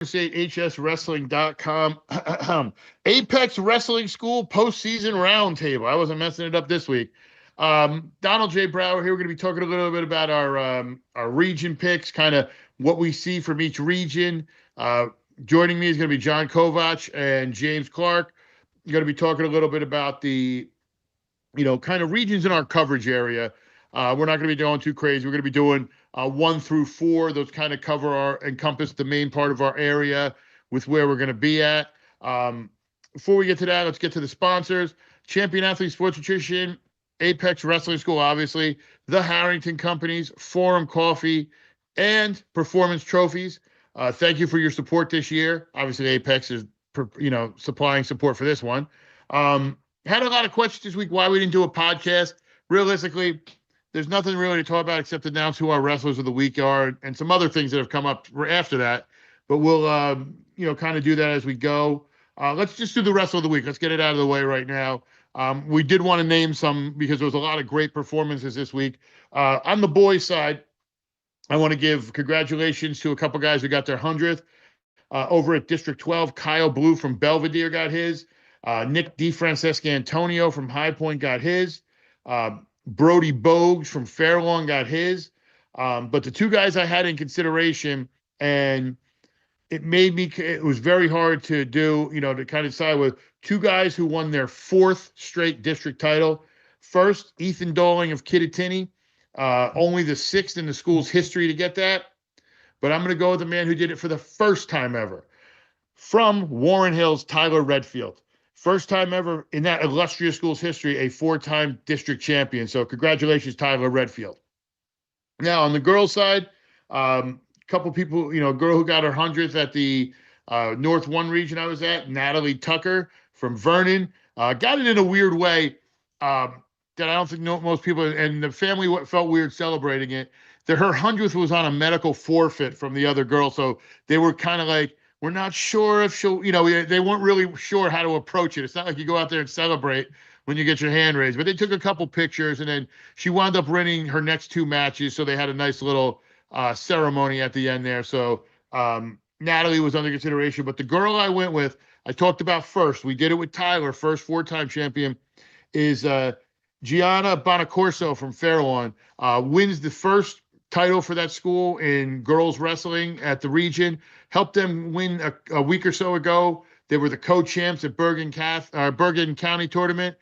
GardenStateHSWrestling.com. Apex Wrestling School Postseason Roundtable. I wasn't messing it up this week. Donald J. Brower here. We're going to be talking a little bit about our region picks, kind of what we see from each region. Joining me is going to be John Kovach and James Clark. We're going to be talking a little bit about the, kind of regions in our coverage area. We're not going to be going too crazy. We're going to be doing 1 through 4. Those kind of encompass the main part of our area with where we're going to be at. Before we get to that, let's get to the sponsors. Champion Athlete Sports Nutrition, Apex Wrestling School, obviously, the Harrington Companies, Forum Coffee, and Performance Trophies. Thank you for your support this year. Obviously, Apex is, supplying support for this one. Had a lot of questions this week why we didn't do a podcast. Realistically, there's nothing really to talk about except announce who our wrestlers of the week are and some other things that have come up after that. But we'll, kind of do that as we go. Let's just do the wrestler of the week. Let's get it out of the way right now. We did want to name some because there was a lot of great performances this week. On the boys' side, I want to give congratulations to a couple guys who got their 100th. Over at District 12, Kyle Blue from Belvedere got his. Nick DeFrancesco Antonio from High Point got his. Brody Bogues from Fairlawn got his. But the two guys I had in consideration, and it was very hard to do, to kind of decide with two guys who won their 4th straight district title. First, Ethan Dowling of Kittatinny, only the 6th in the school's history to get that. But I'm going to go with the man who did it for the first time ever. From Warren Hills, Tyler Redfield. First time ever in that illustrious school's history, a 4-time district champion. So congratulations, Tyler Redfield. Now, on the girls' side, couple people, a girl who got her 100th at the North 1 region I was at, Natalie Tucker from Vernon. Got it in a weird way that I don't think most people, and the family felt weird celebrating it, that her 100th was on a medical forfeit from the other girl. So they were kind of like, we're not sure if she'll, they weren't really sure how to approach it. It's not like you go out there and celebrate when you get your hand raised. But they took a couple pictures, and then she wound up winning her next 2 matches. So they had a nice little ceremony at the end there. So Natalie was under consideration. But the girl I went with, I talked about first. We did it with Tyler, first 4-time champion, is Gianna Bonacorso from Fairlawn. Wins the first title for that school in girls wrestling at the region. Helped them win a week or so ago. They were the co-champs at Bergen County tournament.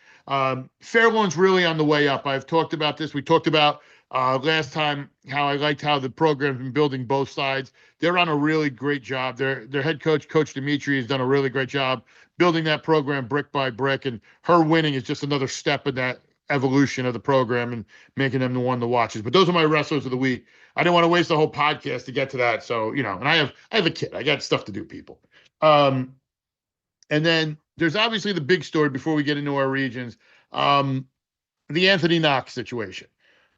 Fairlawn's really on the way up. I've talked about this. We talked about last time how I liked how the program's been building both sides. They're on a really great job. Their head coach, Coach Dimitri, has done a really great job building that program brick by brick. And her winning is just another step in that evolution of the program and making them the one to watch. But those are my wrestlers of the week. I didn't want to waste the whole podcast to get to that. So, and I have a kid. I got stuff to do, people. And then there's obviously the big story before we get into our regions, the Anthony Knox situation.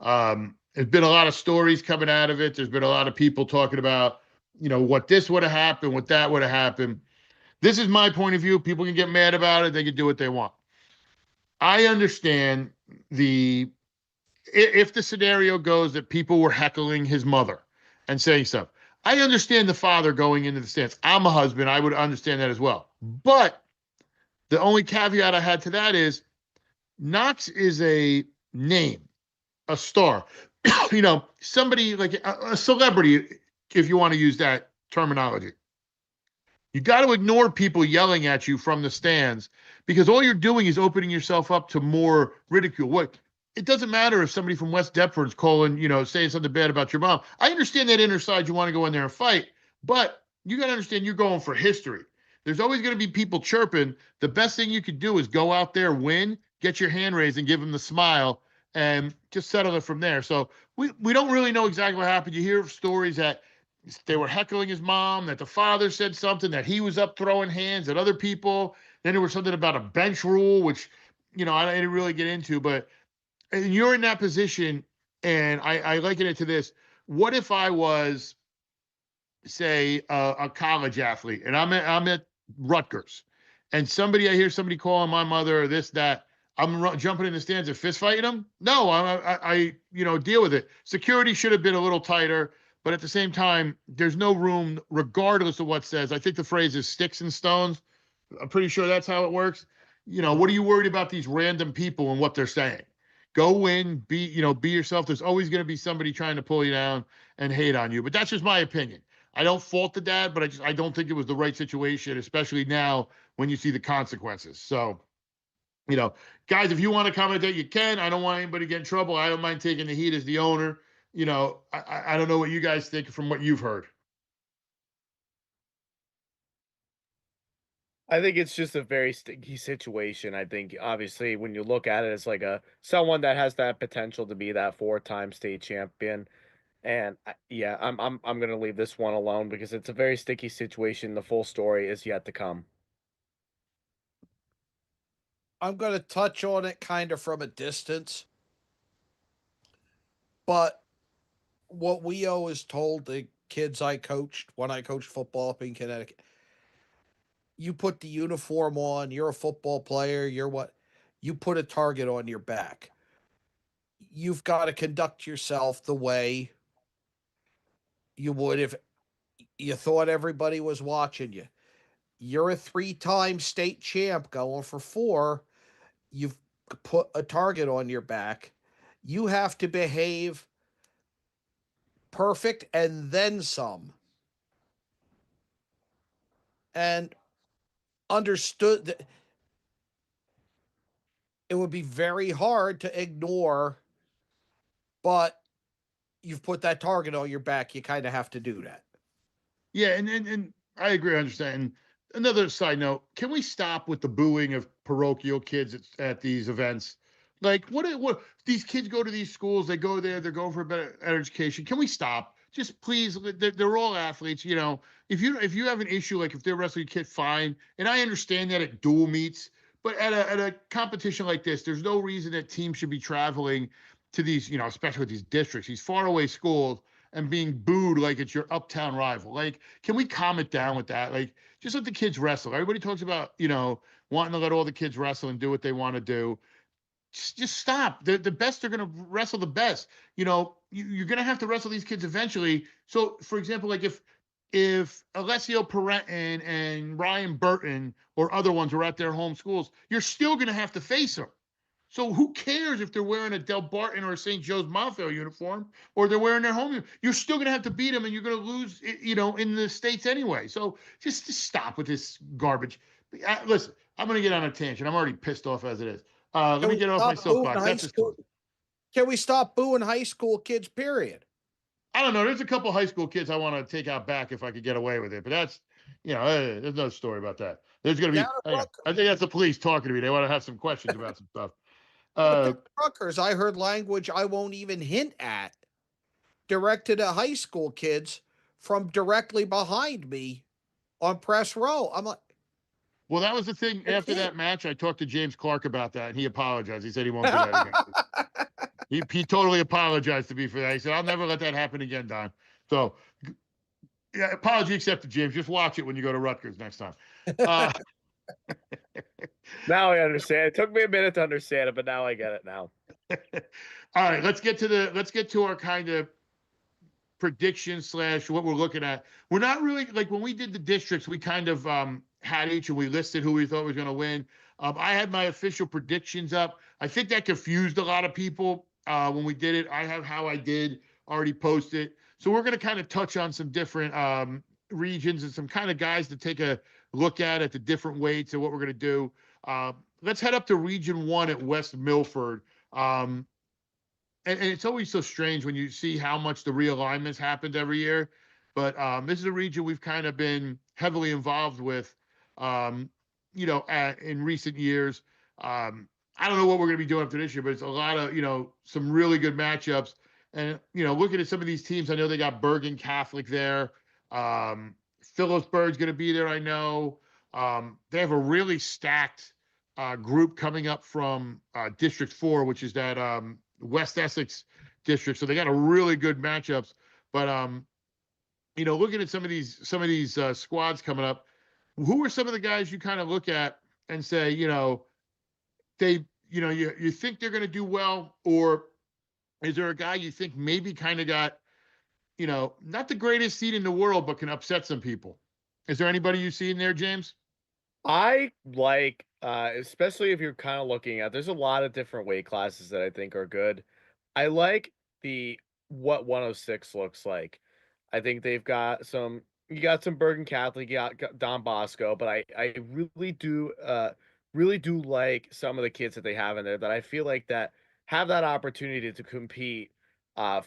There's been a lot of stories coming out of it. There's been a lot of people talking about, what this would have happened, what that would have happened. This is my point of view. People can get mad about it. They can do what they want. I understand if the scenario goes that people were heckling his mother and saying stuff. I understand the father going into the stands. I'm a husband. I would understand that as well. But the only caveat I had to that is Knox is a name, a star, somebody like a celebrity, if you want to use that terminology. You got to ignore people yelling at you from the stands because all you're doing is opening yourself up to more ridicule. It doesn't matter if somebody from West Deptford's calling, saying something bad about your mom. I understand that inner side, you want to go in there and fight, but you got to understand you're going for history. There's always going to be people chirping. The best thing you could do is go out there, win, get your hand raised and give them the smile and just settle it from there. So we don't really know exactly what happened. You hear stories that they were heckling his mom, that the father said something, that he was up throwing hands at other people. Then there was something about a bench rule, which, I didn't really get into. But you're in that position, and I liken it to this. What if I was, say, a college athlete, and I'm at Rutgers, and I hear somebody calling my mother or this, that, I'm jumping in the stands and fist fighting them? No, I deal with it. Security should have been a little tighter. But at the same time, there's no room, regardless of what says. I think the phrase is sticks and stones. I'm pretty sure that's how it works. What are you worried about these random people and what they're saying? Go win, be yourself. There's always going to be somebody trying to pull you down and hate on you. But that's just my opinion. I don't fault the dad, but I don't think it was the right situation, especially now when you see the consequences. So, guys, if you want to comment that, you can. I don't want anybody to get in trouble. I don't mind taking the heat as the owner. I don't know what you guys think from what you've heard. I think it's just a very sticky situation. I think obviously when you look at it as like someone that has that potential to be that 4-time state champion, and yeah, I'm gonna leave this one alone because it's a very sticky situation. The full story is yet to come. I'm going to touch on it kind of from a distance, but what we always told the kids I coached when I coached football up in Connecticut, you put the uniform on, you're a football player, you put a target on your back. You've got to conduct yourself the way you would if you thought everybody was watching you. You're a 3-time state champ going for 4. You've put a target on your back. You have to behave perfect and then some. And understood that it would be very hard to ignore, but you've put that target on your back. You kind of have to do that. Yeah, and I agree. I understand. And another side note: can we stop with the booing of parochial kids at these events? Like, what these kids go to these schools? They go there. They're going for a better education. Can we stop? Just please. They're all athletes. If you have an issue, like if they're wrestling a kid, fine. And I understand that at dual meets, but at a competition like this, there's no reason that teams should be traveling to these, especially with these districts, these faraway schools, and being booed like it's your uptown rival. Like, can we calm it down with that? Like, just let the kids wrestle. Everybody talks about, wanting to let all the kids wrestle and do what they want to do. Just stop. The best are going to wrestle the best. You're going to have to wrestle these kids eventually. So, for example, like if Alessio Parenton and Ryan Burton or other ones are at their home schools, you're still going to have to face them. So who cares if they're wearing a Del Barton or a St. Joe's Montvale uniform or they're wearing their home? You're still going to have to beat them, and you're going to lose, in the States anyway. So just stop with this garbage. Listen, I'm going to get on a tangent. I'm already pissed off as it is. Let me get off my soapbox. That's just cool. Can we stop booing high school kids, period? I don't know. There's a couple high school kids I want to take out back if I could get away with it. But that's, there's no story about that. There's going to be, I think that's the police talking to me. They want to have some questions about some stuff. Truckers, I heard language I won't even hint at directed at high school kids from directly behind me on press row. I'm like, well, that was the thing. After that match, I talked to James Clark about that, and he apologized. He said he won't do that again. he totally apologized to me for that. He said, I'll never let that happen again, Don. So, yeah, apology accepted, James. Just watch it when you go to Rutgers next time. Now I understand. It took me a minute to understand it, but now I get it now. All right, let's get to our kind of prediction / what we're looking at. We're not really, like when we did the districts, we kind of had each and we listed who we thought was going to win. I had my official predictions up. I think that confused a lot of people when we did it. I have how I did already posted. So we're going to kind of touch on some different regions and some kind of guys to take a look at the different weights and what we're going to do. Let's head up to Region 1 at West Milford. And it's always so strange when you see how much the realignments happened every year. But this is a region we've kind of been heavily involved with, in recent years. I don't know what we're going to be doing after this year, but it's a lot of, some really good matchups. And, looking at some of these teams, I know they got Bergen Catholic there. Phillipsburg's going to be there, I know. They have a really stacked group coming up from District 4, which is that West Essex district. So they got a really good matchups. But, looking at some of these squads coming up, who are some of the guys you kind of look at and say, you think they're going to do well, or is there a guy you think maybe kind of got, not the greatest seed in the world, but can upset some people. Is there anybody you see in there, James? I like, especially if you're kind of looking at, there's a lot of different weight classes that I think are good. I like the what 106 looks like. I think they've got some. You got some Bergen Catholic, you got Don Bosco, but I really do like some of the kids that they have in there that I feel like that have that opportunity to compete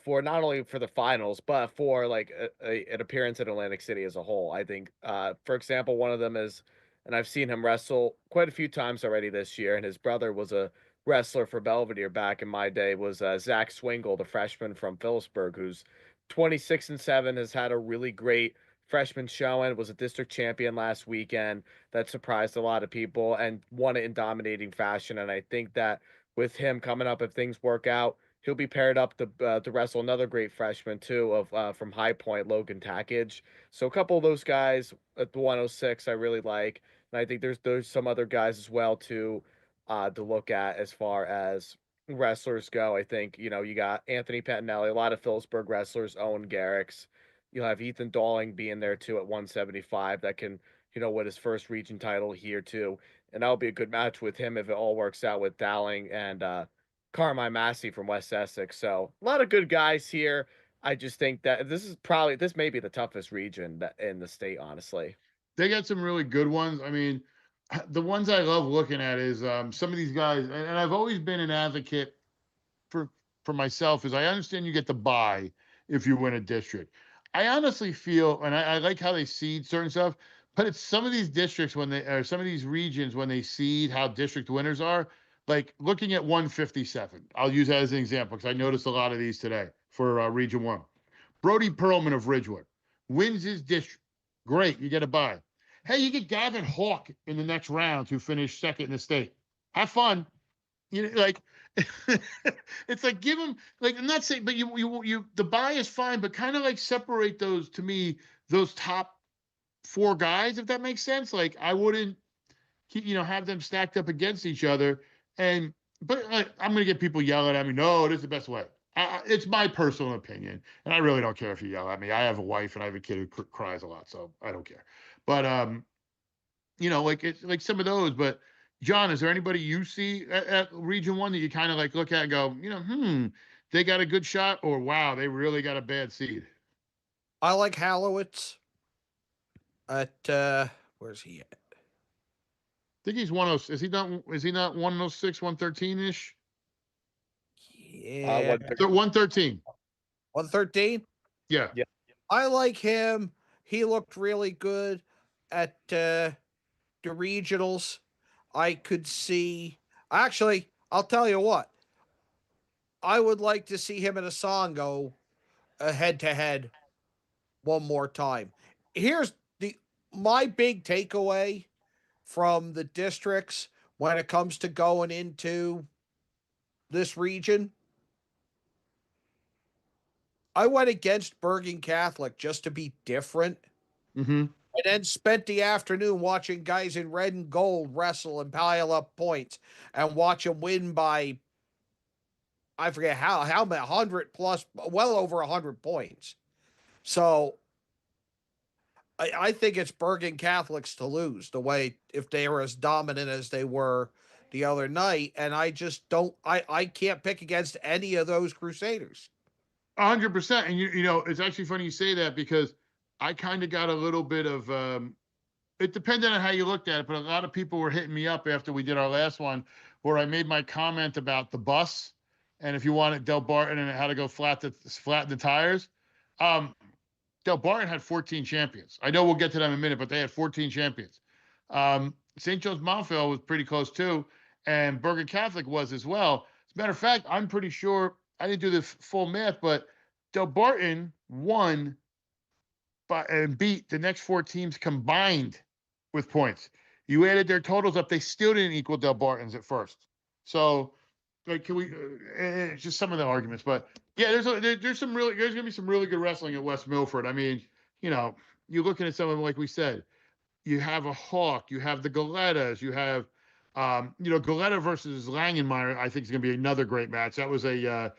for not only for the finals but for like an appearance in Atlantic City as a whole. I think, for example, one of them is, and I've seen him wrestle quite a few times already this year, and his brother was a wrestler for Belvedere back in my day, was Zach Swingle, the freshman from Phillipsburg, who's 26-7, has had a really great freshman showing, was a district champion last weekend that surprised a lot of people and won it in dominating fashion. And I think that with him coming up, if things work out, he'll be paired up to wrestle another great freshman too of from High Point, Logan Tackage. So a couple of those guys at the 106 I really like, and I think there's some other guys as well too to look at as far as wrestlers go. I think, you got Anthony Pettinelli, a lot of Phillipsburg wrestlers, Owen Garrix. You'll have Ethan Dalling being there too at 175 that can, win his first region title here too. And that'll be a good match with him if it all works out with Dowling and Carmine Massey from West Essex. So a lot of good guys here. I just think that this may be the toughest region in the state, honestly. They got some really good ones. I mean, the ones I love looking at is some of these guys, and I've always been an advocate for myself, is I understand you get the bye if you win a district. I honestly feel, and I like how they seed certain stuff, but it's some of these districts or some of these regions when they seed how district winners are, like looking at 157. I'll use that as an example because I noticed a lot of these today for Region 1. Brody Perlman of Ridgewood wins his district. Great, you get a bye. Hey, you get Gavin Hawk in the next round who finished second in the state. Have fun. Like it's like give them, like, I'm not saying, but you the bye is fine, but kind of like separate those, to me, those top four guys, if that makes sense. Like I wouldn't have them stacked up against each other. But I'm gonna get people yelling at me. No, this is the best way. It's my personal opinion, and I really don't care if you yell at me. I have a wife and I have a kid who cries a lot, so I don't care. But like it's like some of those. But John, is there anybody you see at Region 1 that you kind of like look at and go, they got a good shot, or wow, they really got a bad seed? I like Hallowitz at where's he at? I think he's 106. Is he not 106, 113-ish? Yeah. 113. 113? Yeah. I like him. He looked really good at the regionals. I could see. Actually, I'll tell you what. I would like to see him and Hassan go head to head one more time. Here's my big takeaway from the districts when it comes to going into this region. I went against Bergen Catholic just to be different. Mm-hmm. And then spent the afternoon watching guys in red and gold wrestle and pile up points and watch them win by, I forget how many, 100 plus, well over 100 points. So I think it's Bergen Catholics to lose the way, if they were as dominant as they were the other night. And I just don't, I can't pick against any of those Crusaders. 100%. And it's actually funny you say that, because I kind of got a little bit of, it depended on how you looked at it, but a lot of people were hitting me up after we did our last one where I made my comment about the bus. And if you wanted Del Barton and how to go flatten the tires. Del Barton had 14 champions. I know we'll get to them in a minute, but they had 14 champions. St. Joe's Montville was pretty close too. And Bergen Catholic was as well. As a matter of fact, I'm pretty sure, I didn't do the full math, but Del Barton won and beat the next four teams combined with points. You added their totals up, they still didn't equal Del Barton's at first. So, like, can we? Just some of the arguments, but yeah, there's going to be some really good wrestling at West Milford. I mean, you're looking at some of them, like we said. You have a Hawk, you have the Galettas, you have, Galetta versus Langenmeyer. I think is going to be another great match. That was a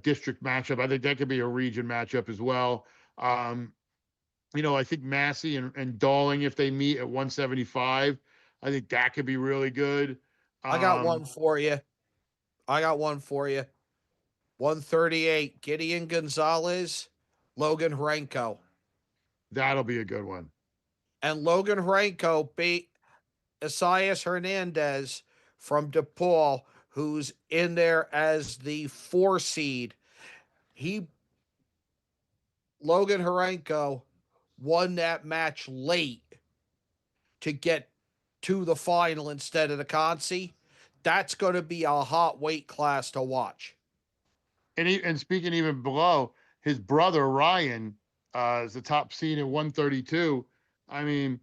district matchup. I think that could be a region matchup as well. I think Massey and Dawling, if they meet at 175, I think that could be really good. I got one for you. 138, Gideon Gonzalez, Logan Hrenko. That'll be a good one. And Logan Hrenko beat Isaias Hernandez from DePaul, who's in there as the 4 seed. Logan Hrenko won that match late to get to the final instead of the Consi. That's going to be a hot weight class to watch. And speaking even below, his brother Ryan is the top seed at 132. I mean,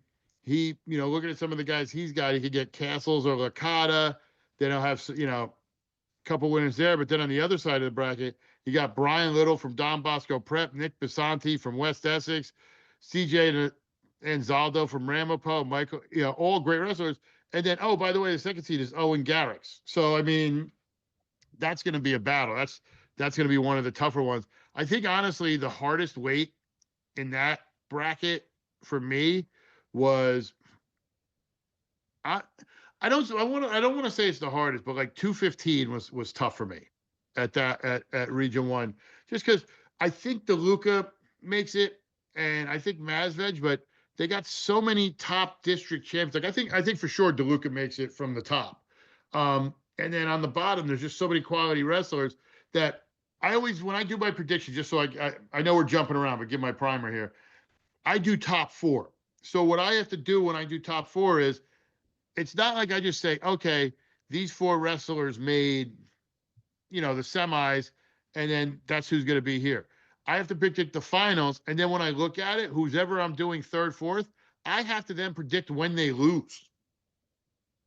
looking at some of the guys he's got, he could get Castles or Licata. Then he'll have, a couple winners there. But then on the other side of the bracket, you got Brian Little from Don Bosco Prep, Nick Basanti from West Essex, CJ Anzaldo from Ramapo, Michael, all great wrestlers. And then, oh, by the way, the second seed is Owen Garrix. So, I mean, that's going to be a battle. That's going to be one of the tougher ones. I think, honestly, the hardest weight in that bracket for me was I don't want to say it's the hardest, but like 215 was tough for me at Region 1, just because I think DeLuca makes it, and I think Mazvej, but they got so many top district champs. Like I think for sure DeLuca makes it from the top. And then on the bottom, there's just so many quality wrestlers that I always, when I do my prediction, just so I know we're jumping around, but give my primer here. I do top 4. So what I have to do when I do top 4 is, it's not like I just say, okay, these 4 wrestlers made, the semis, and then that's who's going to be here. I have to predict the finals, and then when I look at it, whoever I'm doing 3rd, 4th, I have to then predict when they lose.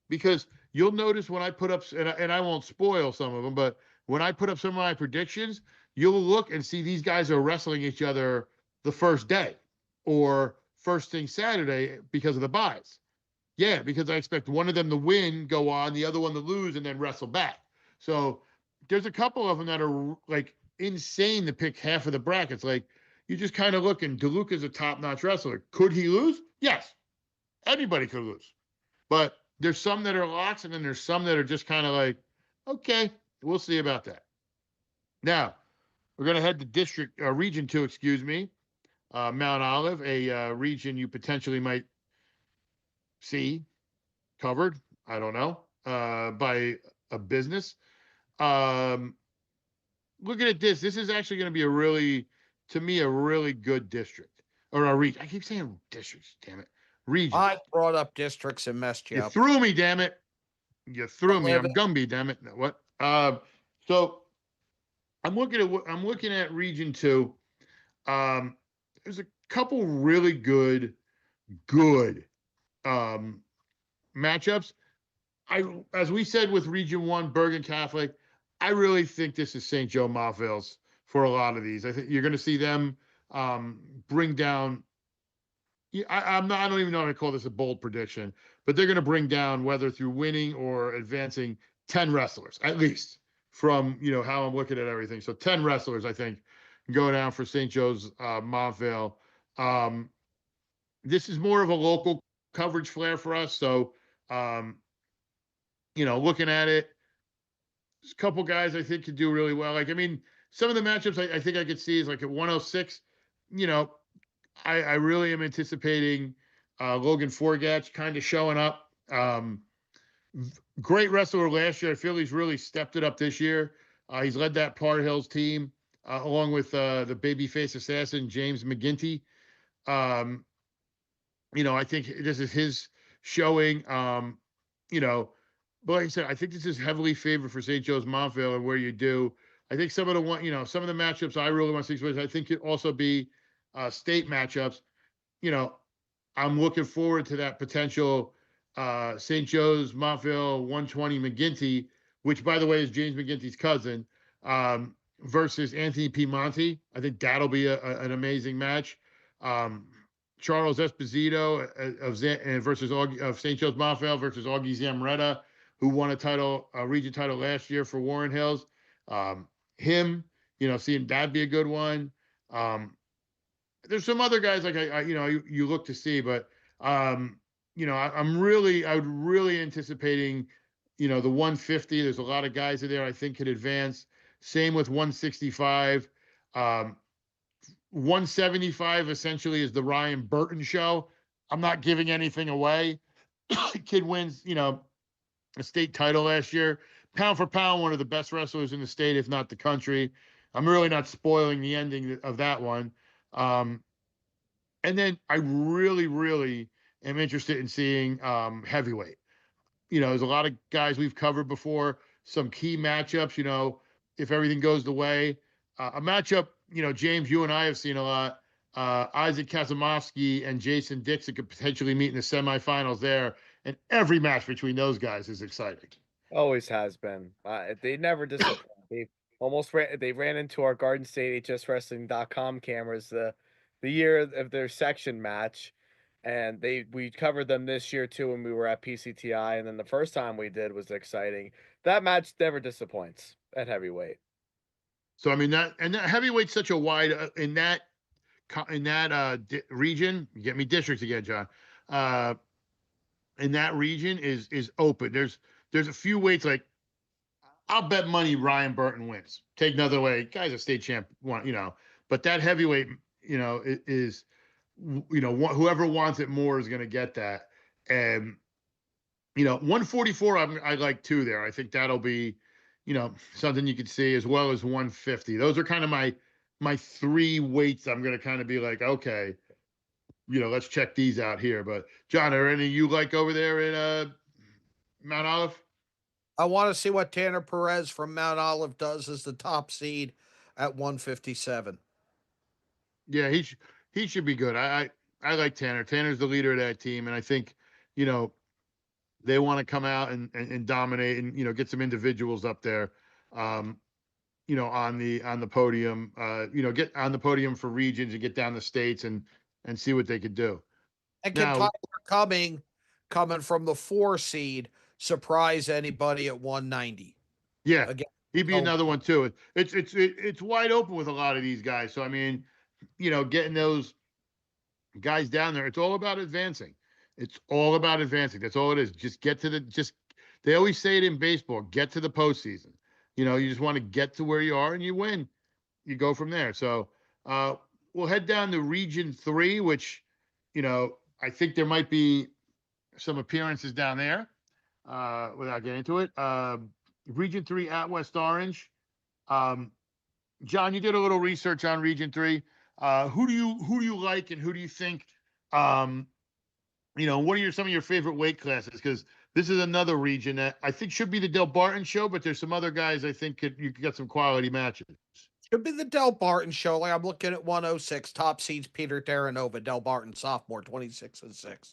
Because you'll notice when I put up, and I won't spoil some of them, but when I put up some of my predictions, you'll look and see these guys are wrestling each other the first day or first thing Saturday because of the buys. Yeah, because I expect one of them to win, go on, the other one to lose, and then wrestle back. So there's a couple of them that are like insane to pick half of the brackets. Like, you just kind of look, and DeLuca's a top-notch wrestler. Could he lose? Yes. Anybody could lose. But there's some that are locks, and then there's some that are just kind of like, okay, we'll see about that. Now, we're going to head to Region 2, Mount Olive, a region you potentially might see covered, I don't know, by a business. Looking at this is actually going to be a really good district, or a region. I keep saying districts, damn it. Region. I brought up districts and messed you up. You threw me, damn it. You threw me. I'm Gumby, damn it. No, what? So I'm looking at Region 2. There's a couple really good matchups. As we said with Region 1, Bergen Catholic, I really think this is St. Joe Montville's for a lot of these. I think you're going to see them bring down. I don't even know how to call this a bold prediction, but they're going to bring down, whether through winning or advancing, 10 wrestlers at least from how I'm looking at everything. So 10 wrestlers, I think, go down for St. Joe's Montville. This is more of a local coverage flair for us. So, looking at it, there's a couple guys I think could do really well. Like, I mean, some of the matchups I think I could see is like at 106, I really am anticipating Logan Forgatch kind of showing up. Great wrestler last year. I feel he's really stepped it up this year. He's led that Part Hills team along with the babyface assassin, James McGinty. I think this is his showing. But like I said, I think this is heavily favored for St. Joe's Montville, and where you do. I think some of the matchups I really want to see, I think it also be state matchups. I'm looking forward to that potential St. Joe's Montville 120 McGinty, which, by the way, is James McGinty's cousin, versus Anthony Piemonte. I think that'll be an amazing match. Charles Esposito of St. Joe's Montville versus Augie Zamretta, who won a region title last year for Warren Hills. Seeing that be a good one. there's some other guys like you look to see, but I would really anticipating, the 150. There's a lot of guys in there I think could advance. Same with 165. 175 essentially is the Ryan Burton show. I'm not giving anything away. Kid wins, a state title last year. Pound for pound, one of the best wrestlers in the state, if not the country. I'm really not spoiling the ending of that one. And then I really, really am interested in seeing heavyweight. There's a lot of guys we've covered before, some key matchups, if everything goes the way. A matchup, James, you and I have seen a lot. Isaac Kazimovsky and Jason Dixon could potentially meet in the semifinals there. And every match between those guys is exciting. Always has been. They never disappoint. They ran into our GardenStateHSWrestling.com cameras the year of their section match, and we covered them this year too when we were at PCTI, and then the first time we did was exciting. That match never disappoints at heavyweight. So I mean that heavyweight's such a wide in that region. You get me districts again, John. In that region is open. There's a few weights like I'll bet money Ryan Burton wins. Take another way, guy's a state champ, but that heavyweight, is whoever wants it more is going to get that. And 144 I like too there. I think that'll be, something you could see, as well as 150. Those are kind of my three weights. I'm going to kind of be like, okay, let's check these out here. But John, are any you like over there in Mount Olive? I want to see what Tanner Perez from Mount Olive does as the top seed at 157. Yeah, he should be good. I like Tanner. Tanner's the leader of that team, and I think, they want to come out and dominate and, get some individuals up there, on the podium, get on the podium for regions and get down the states and see what they could do. And can Tyler coming from the 4 seed, surprise anybody at 190? Yeah, again, he'd be another one too. It's wide open with a lot of these guys. So I mean, getting those guys down there, it's all about advancing. It's all about advancing. That's all it is. Just get to they always say it in baseball, get to the postseason. You just want to get to where you are and you win. You go from there. So we'll head down to Region 3, which, I think there might be some appearances down there without getting into it. Region 3 at West Orange. John, you did a little research on Region 3. Who do you like and who do you think, what are some of your favorite weight classes? Because this is another region that I think should be the Del Barton show, but there's some other guys I think you could get some quality matches. Should be the Del Barton show. Like I'm looking at 106, top seeds Peter Terranova, Del Barton sophomore, 26-6.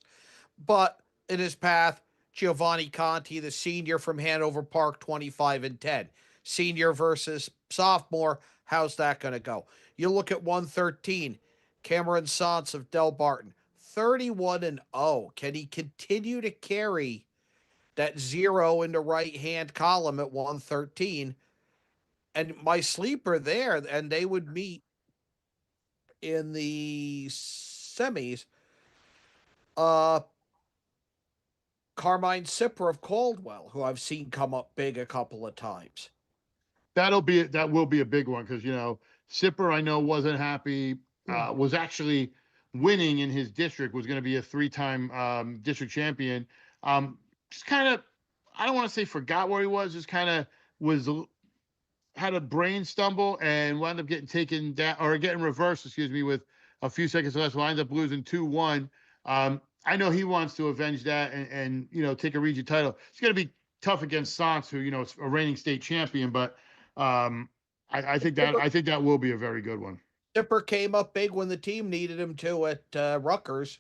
But in his path, Giovanni Conti, the senior from Hanover Park, 25-10. Senior versus sophomore, how's that going to go? You look at 113, Cameron Santz of Del Barton, 31-0. Can he continue to carry that 0 in the right-hand column at 113? And my sleeper there, and they would meet in the semis. Carmine Sipper of Caldwell, who I've seen come up big a couple of times. That will be a big one because Sipper I know wasn't happy. Was actually winning in his district. Was going to be a 3-time district champion. Just kind of, I don't want to say forgot where he was. Just kind of had a brain stumble and wound up getting taken down or getting reversed. Excuse me, with a few seconds left. Winds up losing 2-1. I know he wants to avenge that and take a region title. It's going to be tough against Santz, who is a reigning state champion, but I think that will be a very good one. Dipper came up big when the team needed him to at Rutgers.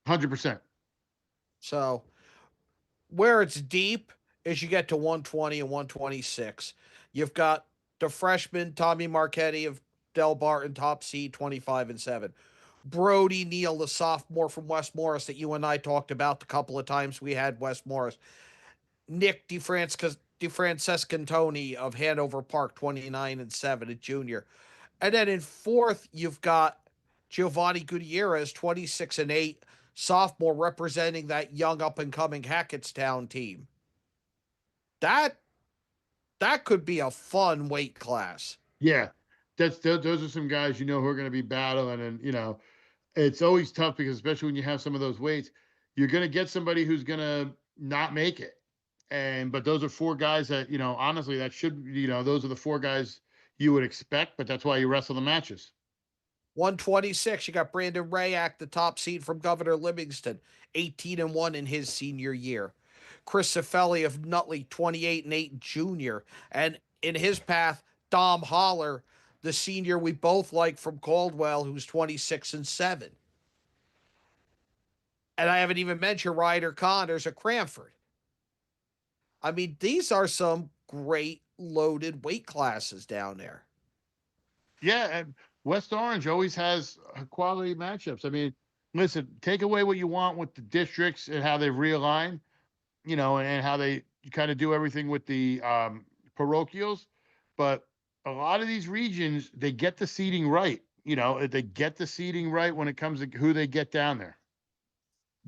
100%. So where it's deep is you get to 120 and 126. You've got the freshman Tommy Marchetti of Del Barton, top seed, 25-7. Brody Neal, the sophomore from West Morris that you and I talked about the couple of times we had West Morris. Nick DeFrancescantoni of Hanover Park, 29-7, a junior. And then in 4th, you've got Giovanni Gutierrez, 26-8, sophomore, representing that young up and coming Hackettstown team. That could be a fun weight class. Yeah, those are some guys who are going to be battling, and it's always tough because especially when you have some of those weights, you're going to get somebody who's going to not make it. But those are four guys that honestly that should those are the four guys you would expect, but that's why you wrestle the matches. 126, you got Brandon Rayak, the top seed from Governor Livingston, 18-1 in his senior year. Chris Cifelli of Nutley, 28-8 junior. And in his path, Dom Holler, the senior we both like from Caldwell, who's 26-7. And I haven't even mentioned Ryder Connors of Cranford. I mean, these are some great loaded weight classes down there. Yeah, and West Orange always has quality matchups. I mean, listen, take away what you want with the districts and how they've realigned, and how they kind of do everything with the parochials. But a lot of these regions, they get the seating right. They get the seating right when it comes to who they get down there.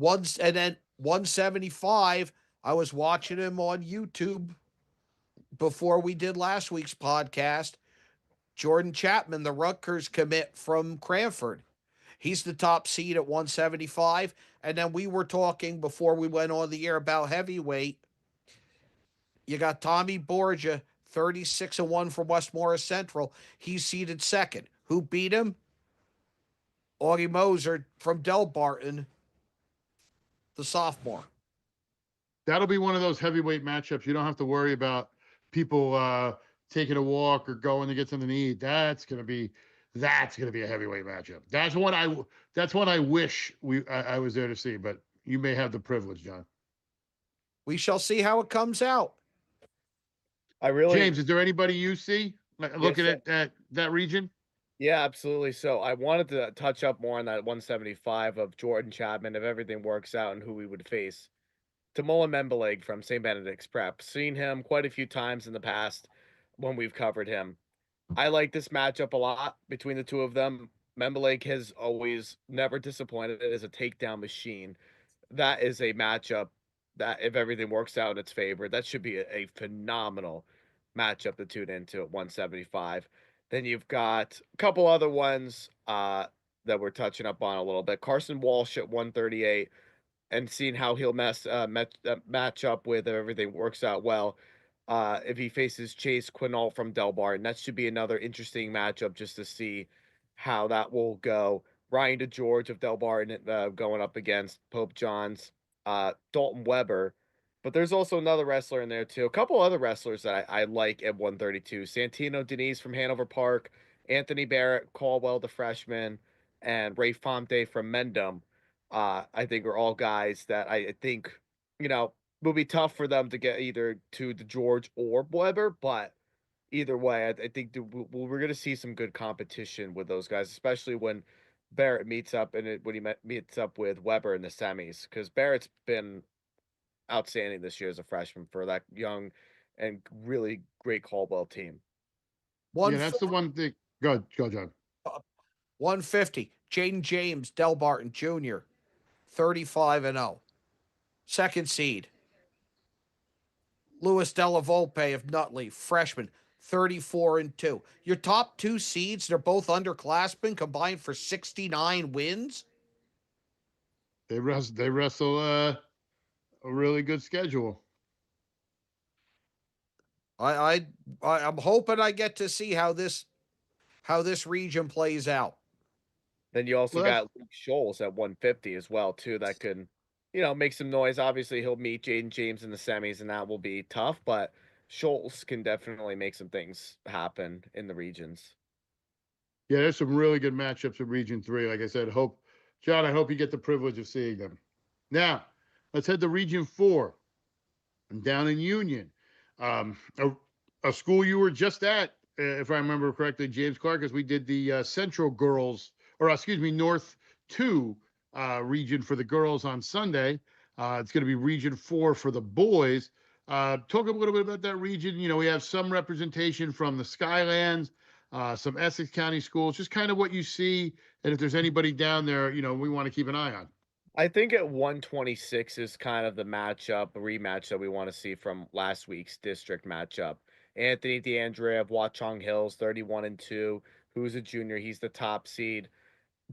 And then 175, I was watching him on YouTube before we did last week's podcast. Jordan Chapman, the Rutgers commit from Cranford. He's the top seed at 175. And then we were talking before we went on the air about heavyweight. You got Tommy Borgia, 36-1 from West Morris Central. He's seeded second. Who beat him? Augie Moser from Del Barton, the sophomore. That'll be one of those heavyweight matchups. You don't have to worry about people taking a walk or going to get something to eat. That's gonna be a heavyweight matchup. That's one I wish I was there to see, but you may have the privilege, John. We shall see how it comes out. James, is there anybody you see looking at that region? Yeah, absolutely. So I wanted to touch up more on that 175 of Jordan Chapman if everything works out and who we would face. Tamola Membeleg from St. Benedict's Prep. Seen him quite a few times in the past when we've covered him. I like this matchup a lot between the two of them. Membeleg has always never disappointed as a takedown machine. That is a matchup that, if everything works out in its favor, that should be a phenomenal matchup to tune into at 175. Then you've got a couple other ones that we're touching up on a little bit. Carson Walsh at 138. And seeing how he'll match up with if everything works out well. If he faces Chase Quinault from Del Barton, that should be another interesting matchup just to see how that will go. Ryan DeGeorge of Del Barton going up against Pope John's Dalton Weber. But there's also another wrestler in there too. A couple other wrestlers that I like at 132. Santino Denise from Hanover Park, Anthony Barrett, Caldwell the freshman, and Ray Fonte from Mendham. I think are all guys that I think, will be tough for them to get either to the George or Weber, but either way, I think we're going to see some good competition with those guys, especially when Barrett meets up when he meets up with Weber in the semis, because Barrett's been outstanding this year as a freshman for that young and really great Caldwell team. Yeah, that's the one thing. Go, John. 150, Jaden James, Del Barton Jr., 35-0. Second seed, Louis Della Volpe of Nutley, freshman, 34-2. Your top two seeds, they're both underclassmen, combined for 69 wins. They wrestle a really good schedule. I'm hoping I get to see how this region plays out. Then you also got Luke Scholes at 150 as well, too. That could, make some noise. Obviously, he'll meet Jaden James in the semis, and that will be tough. But Scholes can definitely make some things happen in the regions. Yeah, there's some really good matchups in Region 3. Like I said, John, I hope you get the privilege of seeing them. Now, let's head to Region 4. Down in Union. A school you were just at, if I remember correctly, James Clark, as we did the Central Girls, North 2 region for the girls on Sunday. It's going to be Region 4 for the boys. Talk a little bit about that region. We have some representation from the Skylands. some Essex County schools, just kind of what you see. And if there's anybody down there, we want to keep an eye on. I think at 126 is kind of the rematch that we want to see from last week's district matchup. Anthony DeAndre of Watchung Hills, 31-2, who's a junior. He's the top seed.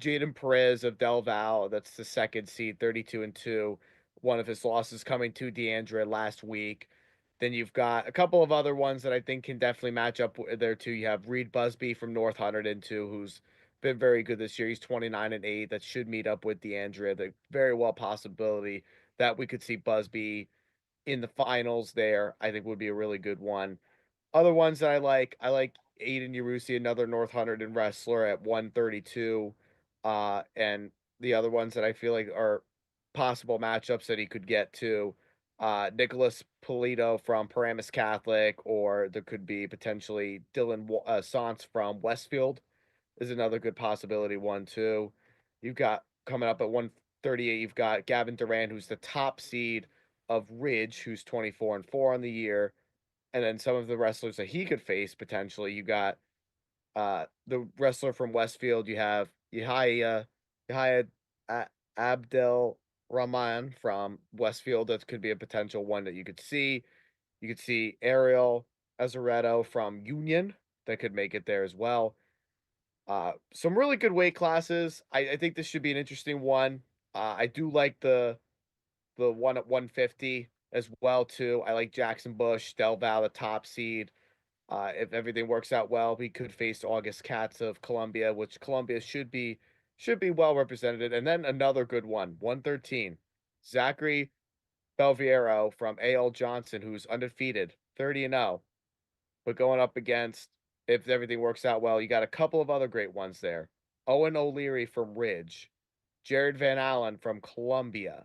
Jaden Perez of Del Val, that's the second seed, 32-2. One of his losses coming to DeAndre last week. Then you've got a couple of other ones that I think can definitely match up there too. You have Reed Busby from North 102, who's been very good this year. He's 29-8. That should meet up with DeAndre. The very well possibility that we could see Busby in the finals there, I think would be a really good one. Other ones that I like Aiden Yarusi, another North Hunterdon wrestler at 132. And the other ones that I feel like are possible matchups that he could get to. Nicholas Polito from Paramus Catholic, or there could be potentially Dylan Santz from Westfield is another good possibility one too. You've got coming up at 138, you've got Gavin Duran, who's the top seed of Ridge, who's 24-4 on the year. And then some of the wrestlers that he could face potentially, you got the wrestler from Westfield, you have Yahya Abdel Rahman from Westfield. That could be a potential one that you could see. You could see Ariel Azaretto from Union that could make it there as well. Some really good weight classes. I think this should be an interesting one. I do like the one at 150 as well too. I like Jackson Bush, Del Val, the top seed. If everything works out well, we could face August Katz of Columbia, which Columbia should be well represented. And then another good one, 113, Zachary Belviero from A.L. Johnson, who's undefeated, 30-0. But going up against, if everything works out well, you got a couple of other great ones there. Owen O'Leary from Ridge, Jared Van Allen from Columbia.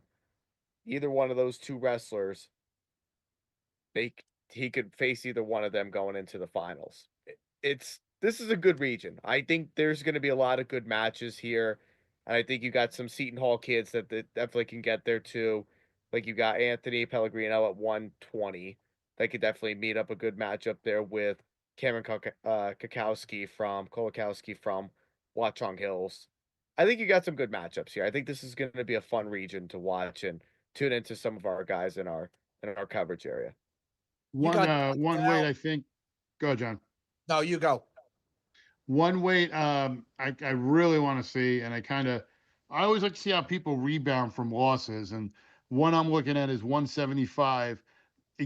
Either one of those two wrestlers, they he could face either one of them going into the finals. This is a good region. I think there's going to be a lot of good matches here, and I think you got some Seton Hall kids that definitely can get there too. Like you got Anthony Pellegrino at 120. They could definitely meet up a good matchup there with Cameron Kolakowski from Watchung Hills. I think you got some good matchups here. I think this is going to be a fun region to watch and tune into some of our guys in our coverage area. You got One weight, I think. Go ahead, John. No, you go. One weight, I really want to see, and I always like to see how people rebound from losses. And one I'm looking at is 175.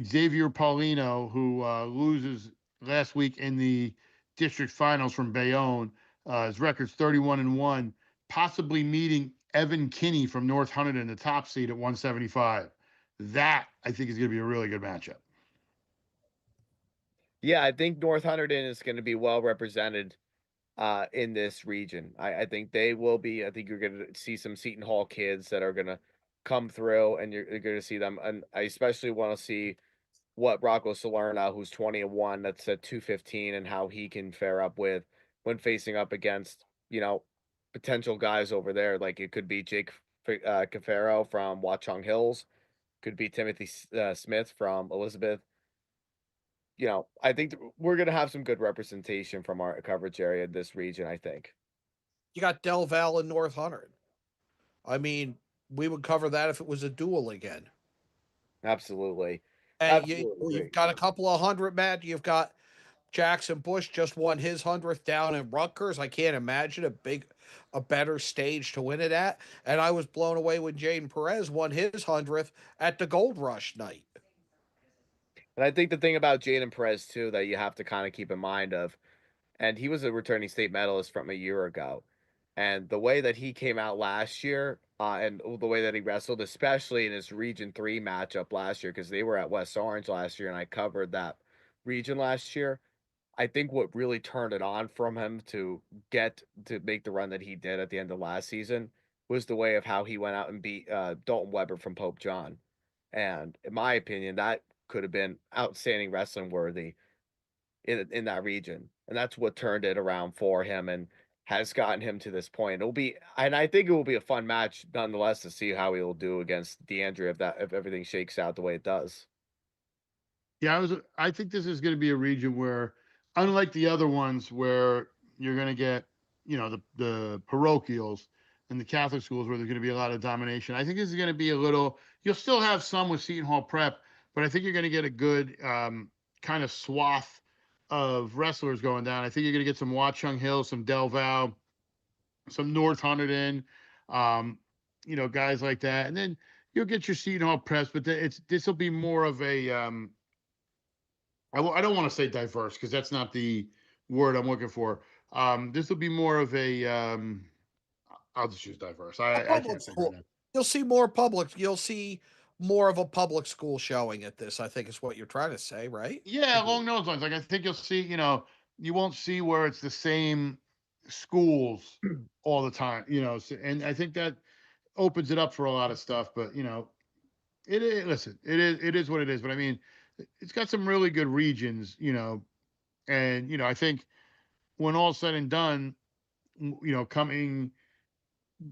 Xavier Paulino, who loses last week in the district finals from Bayonne. His record's 31-1, possibly meeting Evan Kinney from North Hunterdon, the top seed at 175. That I think is going to be a really good matchup. Yeah, I think North Hunterdon is going to be well represented in this region. I think they will be. I think you're going to see some Seton Hall kids that are going to come through, and you're going to see them. And I especially want to see what Rocco Salerno, who's 20-1, that's at 215, and how he can fare up with when facing up against potential guys over there. Like it could be Jake Cafaro from Watchung Hills, could be Timothy Smith from Elizabeth. I think we're going to have some good representation from our coverage area in this region, I think. You got Del Val and North Hunterdon. I mean, we would cover that if it was a duel again. Absolutely. And you've got a couple of hundred, Matt. You've got Jackson Bush just won his 100th down in Rutgers. I can't imagine a better stage to win it at. And I was blown away when Jaden Perez won his 100th at the Gold Rush night. And I think the thing about Jaden Perez, too, that you have to kind of keep in mind of, and he was a returning state medalist from a year ago. And the way that he came out last year and the way that he wrestled, especially in his Region 3 matchup last year, because they were at West Orange last year and I covered that region last year. I think what really turned it on from him to make the run that he did at the end of last season was the way of how he went out and beat Dalton Weber from Pope John. And in my opinion, that could have been outstanding wrestling worthy in that region. And that's what turned it around for him and has gotten him to this point. And I think it will be a fun match nonetheless to see how he will do against DeAndre if everything shakes out the way it does. Yeah, I think this is going to be a region where unlike the other ones where you're going to get, the parochials and the Catholic schools where there's going to be a lot of domination. I think this is going to be a little. You'll still have some with Seton Hall Prep, but I think you're going to get a good kind of swath of wrestlers going down. I think you're going to get some Watchung Hill, some Del Val, some North Hunterdon, guys like that, and then you'll get your Seton Hall Preps. But this will be more of a. I don't want to say diverse because that's not the word I'm looking for. This will be more of a. I'll just use diverse. I public can't think school. right now. You'll see more public. You'll see more of a public school showing at this. I think is what you're trying to say, right? Yeah, along those lines. Like I think you'll see. You won't see where it's the same schools all the time. And I think that opens it up for a lot of stuff. But it is. Listen, it is what it is. But I mean, it's got some really good regions. And I think when all's said and done, coming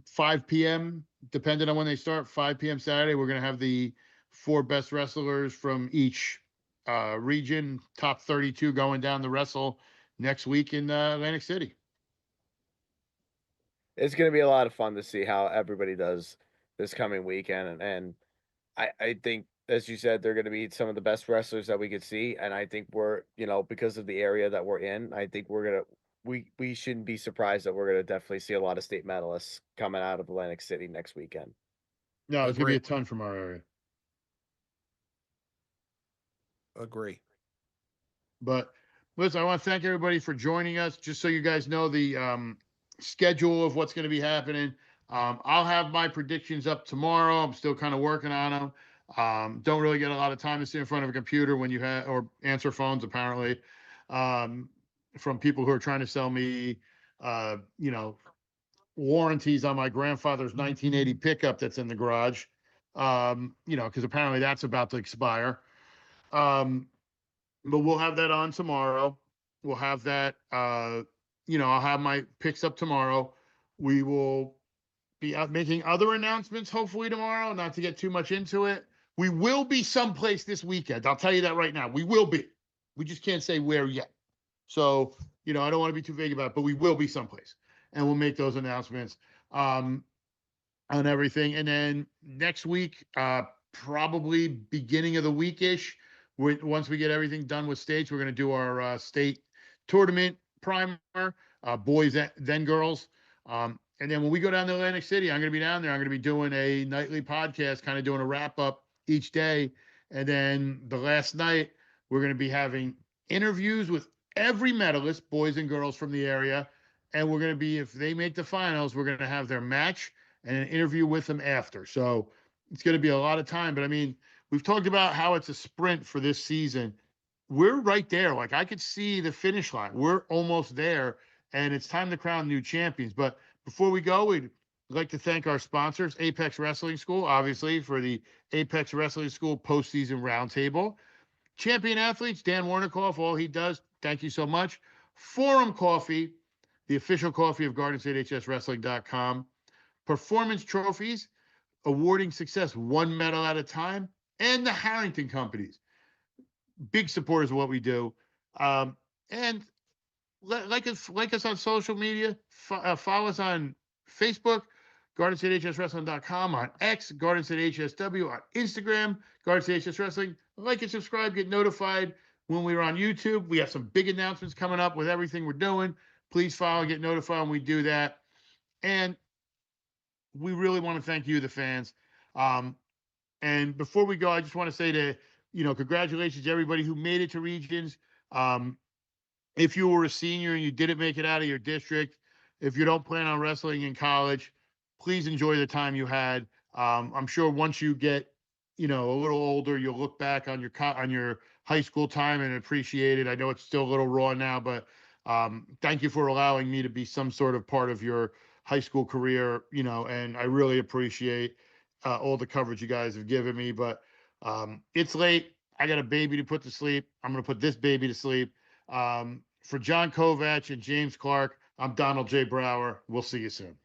5 p.m., depending on when they start, 5 p.m. Saturday, we're going to have the 4 best wrestlers from each region, top 32 going down to wrestle next week in Atlantic City. It's going to be a lot of fun to see how everybody does this coming weekend. And I think, as you said, they're going to be some of the best wrestlers that we could see. And I think we're, because of the area that we're in, I think we shouldn't be surprised that we're going to definitely see a lot of state medalists coming out of Atlantic City next weekend. No, there's going to be a ton from our area. Agree. But listen, I want to thank everybody for joining us. Just so you guys know the schedule of what's going to be happening. I'll have my predictions up tomorrow. I'm still kind of working on them. Don't really get a lot of time to sit in front of a computer when you have or answer phones, apparently, from people who are trying to sell me, warranties on my grandfather's 1980 pickup that's in the garage, because apparently that's about to expire. But we'll have that on tomorrow. We'll have that, I'll have my picks up tomorrow. We will be out making other announcements, hopefully tomorrow, not to get too much into it. We will be someplace this weekend. I'll tell you that right now. We will be. We just can't say where yet. So, I don't want to be too vague about it, but we will be someplace. And we'll make those announcements on everything. And then next week, probably beginning of the week-ish, once we get everything done with states, we're going to do our state tournament primer, boys then girls. And then when we go down to Atlantic City, I'm going to be down there. I'm going to be doing a nightly podcast, kind of doing a wrap-up each day. And then the last night, we're going to be having interviews with every medalist, boys and girls from the area. And we're going to be, if they make the finals, we're going to have their match and an interview with them after. So it's going to be a lot of time. But I mean, we've talked about how it's a sprint for this season. We're right there. Like I could see the finish line. We're almost there. And it's time to crown new champions. But before we go, we'd like to thank our sponsors, Apex Wrestling School, obviously, for the Apex Wrestling School postseason roundtable. Champion Athletes, Dan Warnikoff, all he does, thank you so much. Forum Coffee, the official coffee of GardenStateHSWrestling.com. Performance Trophies, awarding success one medal at a time. And the Harrington Companies, big supporters of what we do. And like us on social media, follow us on Facebook, GardenStateHSWrestling.com, on X, GardenStateHSW, on Instagram, GardenStateHSWrestling. Like and subscribe, get notified when we're on YouTube. We have some big announcements coming up with everything we're doing. Please follow and get notified when we do that. And we really want to thank you, the fans. And before we go, I just want to say congratulations to everybody who made it to regions. If you were a senior and you didn't make it out of your district, if you don't plan on wrestling in college, please enjoy the time you had. I'm sure once you get, a little older, you'll look back on your high school time and appreciate it. I know it's still a little raw now, but thank you for allowing me to be some sort of part of your high school career, and I really appreciate all the coverage you guys have given me. But it's late. I got a baby to put to sleep. I'm going to put this baby to sleep. For John Kovach and James Clark, I'm Donald J. Brower. We'll see you soon.